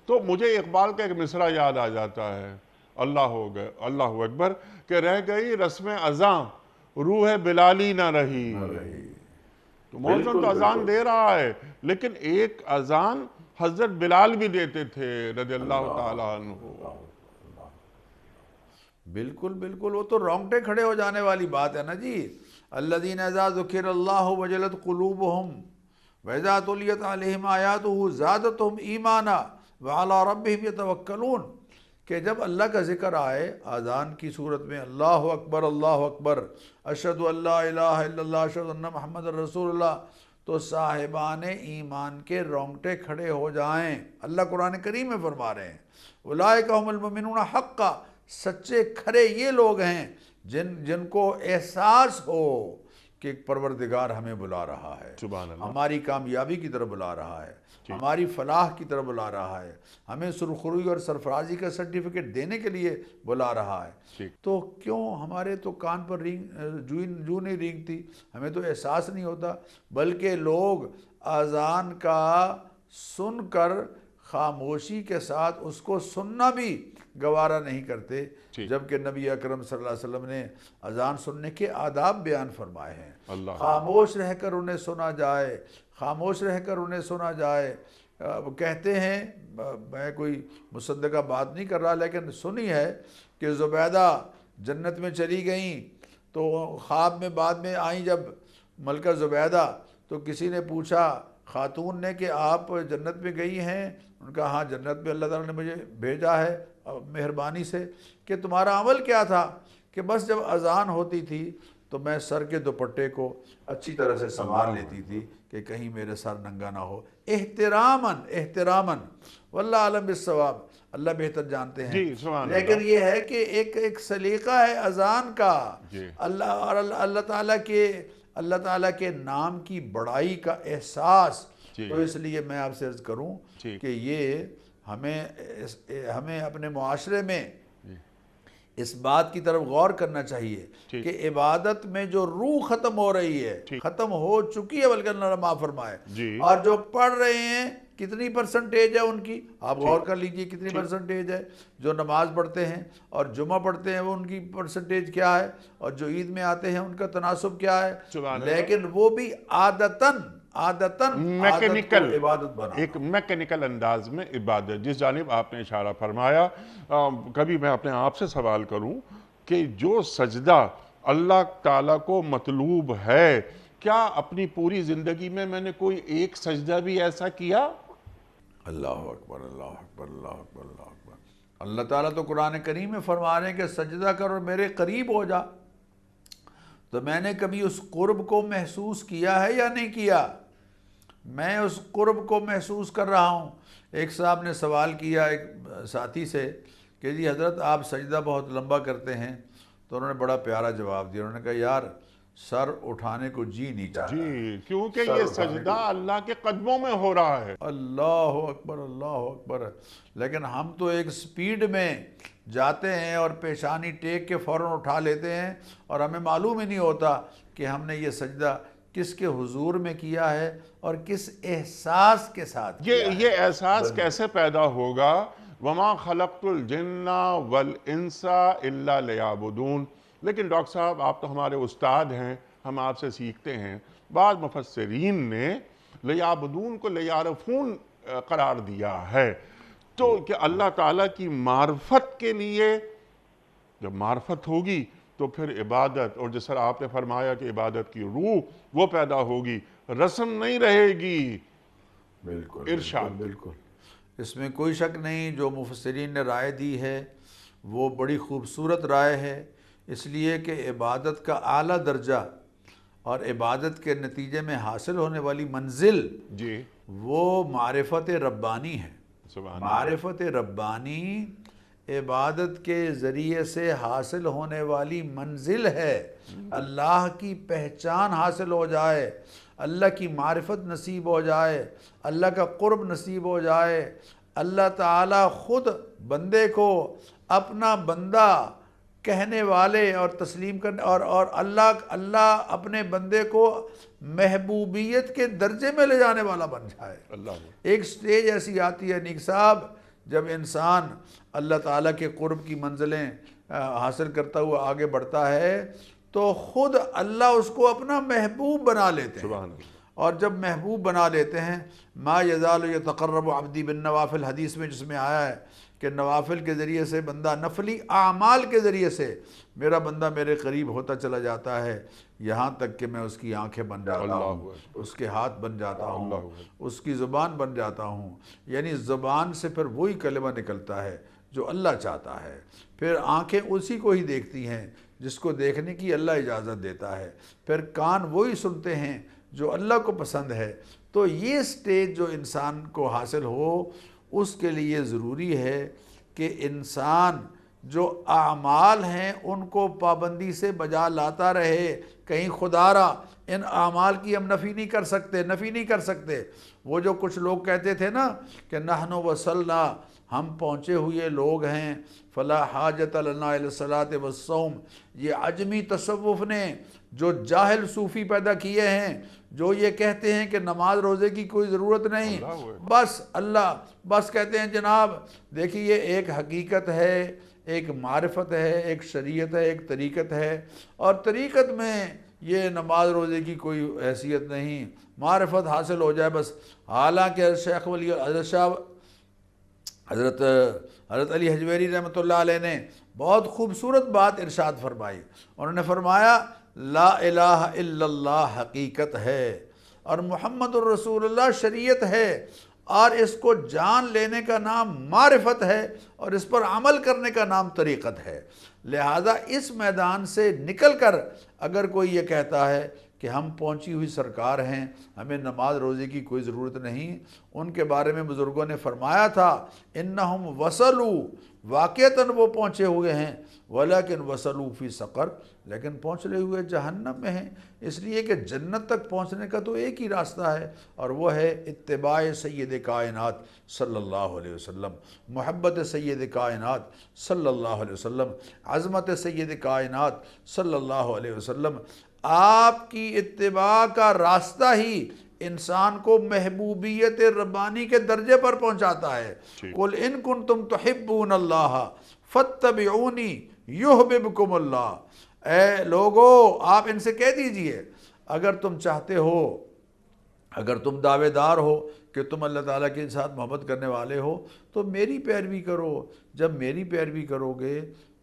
تو مجھے اقبال کا ایک مصرع یاد آ جاتا ہے، اللہ اکبر، کہ رہ گئی رسم اذاں روح بلالی نہ رہی۔ تو مؤذن تو اذان دے رہا ہے لیکن ایک اذان حضرت بلال بھی دیتے تھے رضی اللہ تعالیٰ عنہ۔ بالکل بالکل، وہ تو رونگٹے کھڑے ہو جانے والی بات ہے نا جی۔ الذین اذا ذکر اللہ وجلت قلوبہم واذا تلیت علیہم آیاتہ زادتہم ایمانا وعلی ربہم یتوکلون، کہ جب اللہ کا ذکر آئے اذان کی صورت میں، اللہ اکبر، اشہد ان لا الہ الا اللہ اشہد ان محمد رسول اللہ، تو صاحبان ایمان کے رونگٹے کھڑے ہو جائیں۔ اللہ قرآن کریم میں فرما رہے ہیں اولئک ھم المؤمنون حقا، سچے کھرے یہ لوگ ہیں جن کو احساس ہو کہ ایک پروردگار ہمیں بلا رہا ہے، سبحان اللہ۔ ہماری کامیابی کی طرف بلا رہا ہے، ہماری فلاح کی طرف بلا رہا ہے، ہمیں سرخروئی اور سرفرازی کا سرٹیفکیٹ دینے کے لیے بلا رہا ہے، تو کیوں ہمارے تو کان پر جو نہیں رینگتی، ہمیں تو احساس نہیں ہوتا، بلکہ لوگ اذان کا سن کر خاموشی کے ساتھ اس کو سننا بھی گوارا نہیں کرتے، جبکہ نبی اکرم صلی اللہ علیہ وسلم نے اذان سننے کے آداب بیان فرمائے ہیں۔ خاموش رہ کر انہیں سنا جائے، خاموش رہ کر انہیں سنا جائے۔ کہتے ہیں، میں کوئی مصدقہ بات نہیں کر رہا، لیکن سنی ہے کہ زبیدہ جنت میں چلی گئیں، تو خواب میں بعد میں آئیں جب ملکہ زبیدہ، تو کسی نے پوچھا خاتون نے کہ آپ جنت میں گئی ہیں؟ ان کا ہاں، جنت میں اللہ تعالیٰ نے مجھے بھیجا ہے مہربانی سے۔ کہ تمہارا عمل کیا تھا؟ کہ بس جب اذان ہوتی تھی تو میں سر کے دوپٹے کو اچھی طرح سے سنبھال لیتی تھی کہ کہیں میرے سر ننگا نہ ہو، احتراماً واللہ عالم بالصواب، اللہ بہتر جانتے ہیں۔ لیکن یہ ہے کہ ایک سلیقہ ہے اذان کا، اللہ تعالیٰ کے نام کی بڑائی کا احساس۔ تو اس لیے میں آپ سے عرض کروں کہ یہ ہمیں اپنے معاشرے میں اس بات کی طرف غور کرنا چاہیے کہ عبادت میں جو روح ختم ہو رہی ہے، ختم ہو چکی ہے، بلکہ اللہ معاف فرمائے، اور جو پڑھ رہے ہیں کتنی پرسنٹیج ہے ان کی، آپ غور کر لیجئے کتنی پرسنٹیج ہے جو نماز پڑھتے ہیں اور جمعہ پڑھتے ہیں، وہ ان کی پرسنٹیج کیا ہے، اور جو عید میں آتے ہیں ان کا تناسب کیا ہے، لیکن وہ بھی عادتاً میکینیکل عبادت بنا، ایک میکینیکل انداز میں عبادت، جس جانب آپ نے اشارہ فرمایا۔ کبھی میں اپنے آپ سے سوال کروں کہ جو سجدہ اللہ تعالیٰ کو مطلوب ہے، کیا اپنی پوری زندگی میں نے کوئی ایک سجدہ بھی ایسا کیا؟ اللہ اکبر، اللہ اکبر، اللہ اکبر، اللہ اکبر۔ اللہ تعالیٰ تو قرآن کریم میں فرما رہے ہیں کہ سجدہ کر اور میرے قریب ہو جا۔ تو میں نے کبھی اس قرب کو محسوس کیا ہے یا نہیں کیا؟ میں اس قرب کو محسوس کر رہا ہوں۔ ایک صاحب نے سوال کیا ایک ساتھی سے کہ جی حضرت آپ سجدہ بہت لمبا کرتے ہیں، تو انہوں نے بڑا پیارا جواب دیا، انہوں نے کہا یار سر اٹھانے کو جی نہیں چاہتا، کیونکہ یہ سجدہ اللہ کے قدموں میں ہو رہا ہے۔ اللہ اکبر، اللہ اکبر۔ لیکن ہم تو ایک سپیڈ میں جاتے ہیں اور پیشانی ٹیک کے فوراً اٹھا لیتے ہیں، اور ہمیں معلوم ہی نہیں ہوتا کہ ہم نے یہ سجدہ کس کے حضور میں کیا ہے اور کس احساس کے ساتھ کیا ہے۔ یہ احساس کیسے پیدا ہوگا؟ وَمَا خَلَقْتُ الْجِنَّ وَالْإِنسَ إِلَّا لِيَعْبُدُونَ۔ لیکن ڈاکٹر صاحب آپ تو ہمارے استاد ہیں، ہم آپ سے سیکھتے ہیں۔ بعض مفسرین نے لیعبدون کو لیعرفون قرار دیا ہے، تو کہ اللہ تعالیٰ کی معرفت کے لیے جب معرفت ہوگی تو پھر عبادت، اور جس طرح آپ نے فرمایا کہ عبادت کی روح وہ پیدا ہوگی، رسم نہیں رہے گی۔ بالکل ارشاد۔ بالکل، اس میں کوئی شک نہیں، جو مفسرین نے رائے دی ہے وہ بڑی خوبصورت رائے ہے، اس لیے کہ عبادت کا اعلیٰ درجہ اور عبادت کے نتیجے میں حاصل ہونے والی منزل وہ معرفت ربانی ہے۔ معرفت ربانی عبادت کے ذریعے سے حاصل ہونے والی منزل ہے۔ اللہ کی پہچان حاصل ہو جائے، اللہ کی معرفت نصیب ہو جائے، اللہ کا قرب نصیب ہو جائے، اللہ تعالیٰ خود بندے کو اپنا بندہ کہنے والے اور تسلیم کرنے، اور اللہ اپنے بندے کو محبوبیت کے درجے میں لے جانے والا بن جائے۔ ایک سٹیج ایسی آتی ہے نیک صاحب جب انسان اللہ تعالیٰ کے قرب کی منزلیں حاصل کرتا ہوا آگے بڑھتا ہے تو خود اللہ اس کو اپنا محبوب بنا لیتے ہیں، اور جب محبوب بنا لیتے ہیں ما یزال یتقرب عبدی بالنوافل، حدیث میں جس میں آیا ہے کہ نوافل کے ذریعے سے بندہ، نفلی اعمال کے ذریعے سے میرا بندہ میرے قریب ہوتا چلا جاتا ہے، یہاں تک کہ میں اس کی آنکھیں بن جاتا ہوں، اس کے ہاتھ بن جاتا ہوں، اس کی زبان بن جاتا ہوں۔ یعنی زبان سے پھر وہی کلمہ نکلتا ہے جو اللہ چاہتا ہے، پھر آنکھیں اسی کو ہی دیکھتی ہیں جس کو دیکھنے کی اللہ اجازت دیتا ہے، پھر کان وہی سنتے ہیں جو اللہ کو پسند ہے۔ تو یہ سٹیج جو انسان کو حاصل ہو، اس کے لیے ضروری ہے کہ انسان جو اعمال ہیں ان کو پابندی سے بجا لاتا رہے. کہیں خدا را ان اعمال کی ہم نفی نہیں کر سکتے. وہ جو کچھ لوگ کہتے تھے نا کہ نحن وصلنا، ہم پہنچے ہوئے لوگ ہیں، فلا حاجت لنا الی الصلاۃ والصوم، یہ عجمی تصوف نے جو جاہل صوفی پیدا کیے ہیں، جو یہ کہتے ہیں کہ نماز روزے کی کوئی ضرورت نہیں، بس کہتے ہیں جناب دیکھیے یہ ایک حقیقت ہے، ایک معرفت ہے، ایک شریعت ہے، ایک طریقت ہے، اور طریقت میں یہ نماز روزے کی کوئی حیثیت نہیں، معرفت حاصل ہو جائے بس. حالانکہ شیخ ولی حضرت علی حجویری رحمۃ اللہ علیہ نے بہت خوبصورت بات ارشاد فرمائی. انہوں نے فرمایا لا الہ الا اللہ حقیقت ہے اور محمد الرسول اللہ شریعت ہے، اور اس کو جان لینے کا نام معرفت ہے اور اس پر عمل کرنے کا نام طریقت ہے. لہذا اس میدان سے نکل کر اگر کوئی یہ کہتا ہے کہ ہم پہنچی ہوئی سرکار ہیں، ہمیں نماز روزے کی کوئی ضرورت نہیں، ان کے بارے میں بزرگوں نے فرمایا تھا انہم وصلوا، واقعتاً وہ پہنچے ہوئے ہیں، ولیکن وصلوا فی سقر، لیکن پہنچے ہوئے جہنم میں ہیں. اس لیے کہ جنت تک پہنچنے کا تو ایک ہی راستہ ہے، اور وہ ہے اتباع سید کائنات صلی اللہ علیہ وسلم، محبت سید کائنات صلی اللہ علیہ وسلم، عظمت سید کائنات صلی اللہ علیہ وسلم. آپ کی اتباع کا راستہ ہی انسان کو محبوبیت ربانی کے درجے پر پہنچاتا ہے. قل ان کنتم تحبون اللہ فاتبعونی یحببکم اللہ. اے لوگو آپ ان سے کہہ دیجئے اگر تم چاہتے ہو، اگر تم دعوے دار ہو کہ تم اللہ تعالیٰ کے ساتھ محبت کرنے والے ہو تو میری پیروی کرو. جب میری پیروی کرو گے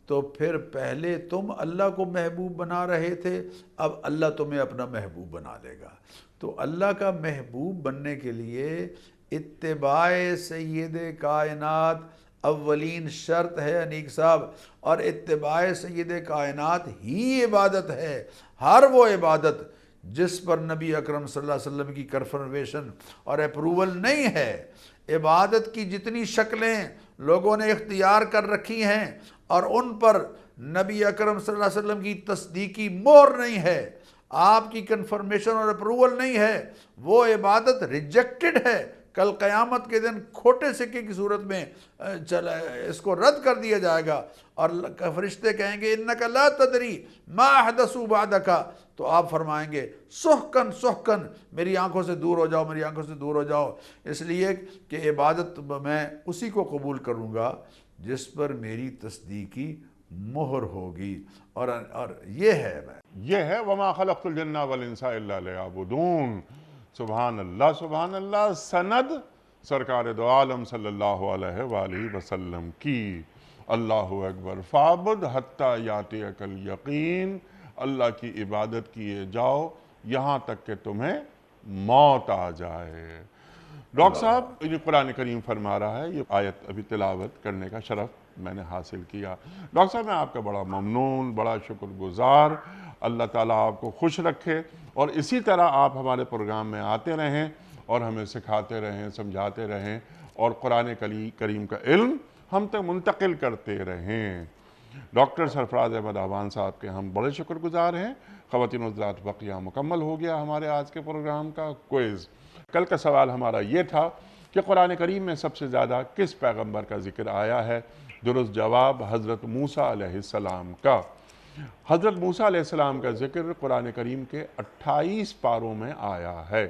تو پھر پہلے تم اللہ کو محبوب بنا رہے تھے، اب اللہ تمہیں اپنا محبوب بنا لے گا. تو اللہ کا محبوب بننے کے لیے اتباع سید کائنات اولین شرط ہے انیق صاحب، اور اتباع سید کائنات ہی عبادت ہے. ہر وہ عبادت جس پر نبی اکرم صلی اللہ علیہ وسلم کی کنفرمیشن اور اپروول نہیں ہے، عبادت کی جتنی شکلیں لوگوں نے اختیار کر رکھی ہیں اور ان پر نبی اکرم صلی اللہ علیہ وسلم کی تصدیقی مہر نہیں ہے، آپ کی کنفرمیشن اور اپروول نہیں ہے، وہ عبادت ریجیکٹڈ ہے. کل قیامت کے دن کھوٹے سکے کی صورت میں اس کو رد کر دیا جائے گا، اور فرشتے کہیں گے انک لا تدری ما احدثوا بعدک، تو آپ فرمائیں گے سحقن سحقن، میری آنکھوں سے دور ہو جاؤ، میری آنکھوں سے دور ہو جاؤ. اس لیے کہ عبادت میں اسی کو قبول کروں گا جس پر میری تصدیقی مہر ہوگی، اور یہ ہے وما خلقت الجن والانس الا لیعبدون. سبحان اللہ. سند سرکار دو عالم صلی اللہ علیہ وآلہ وسلم کی. اللہ اکبر فعبد حتی یاتیک الیقین. اللہ کی عبادت کیے جاؤ یہاں تک کہ تمہیں موت آ جائے. ڈاکٹر صاحب یہ قرآن کریم فرما رہا ہے، یہ آیت ابھی تلاوت کرنے کا شرف میں نے حاصل کیا. ڈاکٹر صاحب میں آپ کا بڑا ممنون، بڑا شکر گزار. اللہ تعالیٰ آپ کو خوش رکھے اور اسی طرح آپ ہمارے پروگرام میں آتے رہیں اور ہمیں سکھاتے رہیں، سمجھاتے رہیں اور قرآن کریم کا علم ہم تک منتقل کرتے رہیں. ڈاکٹر سرفراز احمد اعوان صاحب کے ہم بڑے شکر گزار ہیں. خواتین حضرات بقیہ مکمل ہو گیا ہمارے آج کے پروگرام کا کوئز. کل کا سوال ہمارا یہ تھا کہ قرآن کریم میں سب سے زیادہ کس پیغمبر کا ذکر آیا ہے؟ درست جواب حضرت موسیٰ علیہ السلام کا. حضرت موسیٰ علیہ السلام کا ذکر قرآن کریم کے 28 پاروں میں آیا ہے.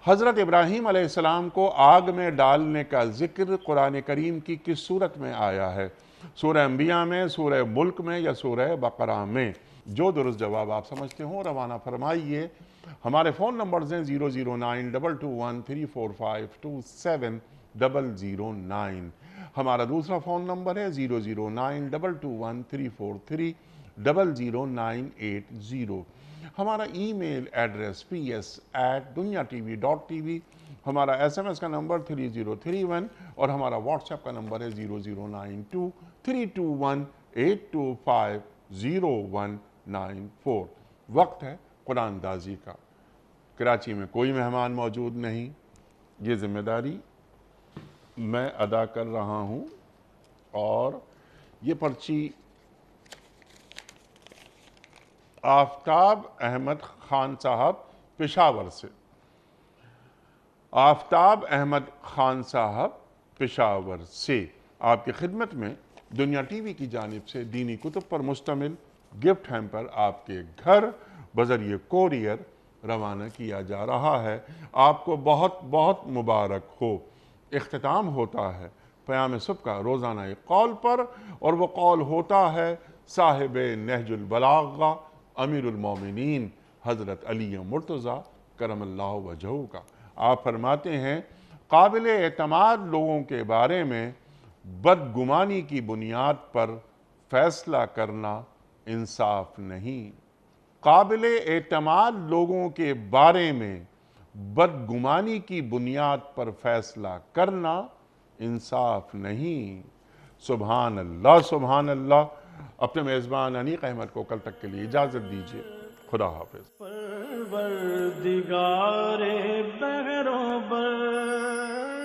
حضرت ابراہیم علیہ السلام کو آگ میں ڈالنے کا ذکر قرآن کریم کی کس صورت میں آیا ہے؟ سورہ انبیاء میں، سورہ ملک میں یا سورہ بقرہ میں؟ جو درست جواب آپ سمجھتے ہوں روانہ فرمائیے. ہمارے فون نمبرز ہیں 00922134527 ہمارا دوسرا فون نمبر ہے 0092213430090. ہمارا ای میل ایڈریس ps@dunyatv.tv. ہمارا SMS کا نمبر 3031 اور ہمارا واٹس ایپ کا نمبر ہے 00923218250194. وقت ہے قرآن دازی کا. کراچی میں کوئی مہمان موجود نہیں، یہ ذمہ داری میں ادا کر رہا ہوں اور یہ پرچی آفتاب احمد خان صاحب پشاور سے، آفتاب احمد خان صاحب پشاور سے آپ کی خدمت میں دنیا ٹی وی کی جانب سے دینی کتب پر مشتمل گفٹ ہیمپر آپ کے گھر بذریعہ کوریئر روانہ کیا جا رہا ہے۔ آپ کو بہت بہت مبارک ہو۔ اختتام ہوتا ہے پیام صبح کا روزانہ ایک قول پر، اور وہ قول ہوتا ہے صاحب نہج البلاغہ امیر المومنین حضرت علی مرتضیٰ کرم اللہ وجہہ کا۔ آپ فرماتے ہیں قابل اعتماد لوگوں کے بارے میں بدگمانی کی بنیاد پر فیصلہ کرنا انصاف نہیں۔ قابل اعتماد لوگوں کے بارے میں بدگمانی کی بنیاد پر فیصلہ کرنا انصاف نہیں۔ سبحان اللہ سبحان اللہ۔ اپنے میزبان انیق احمد کو کل تک کے لیے اجازت دیجیے۔ خدا حافظ۔ پروردگار بحروں پر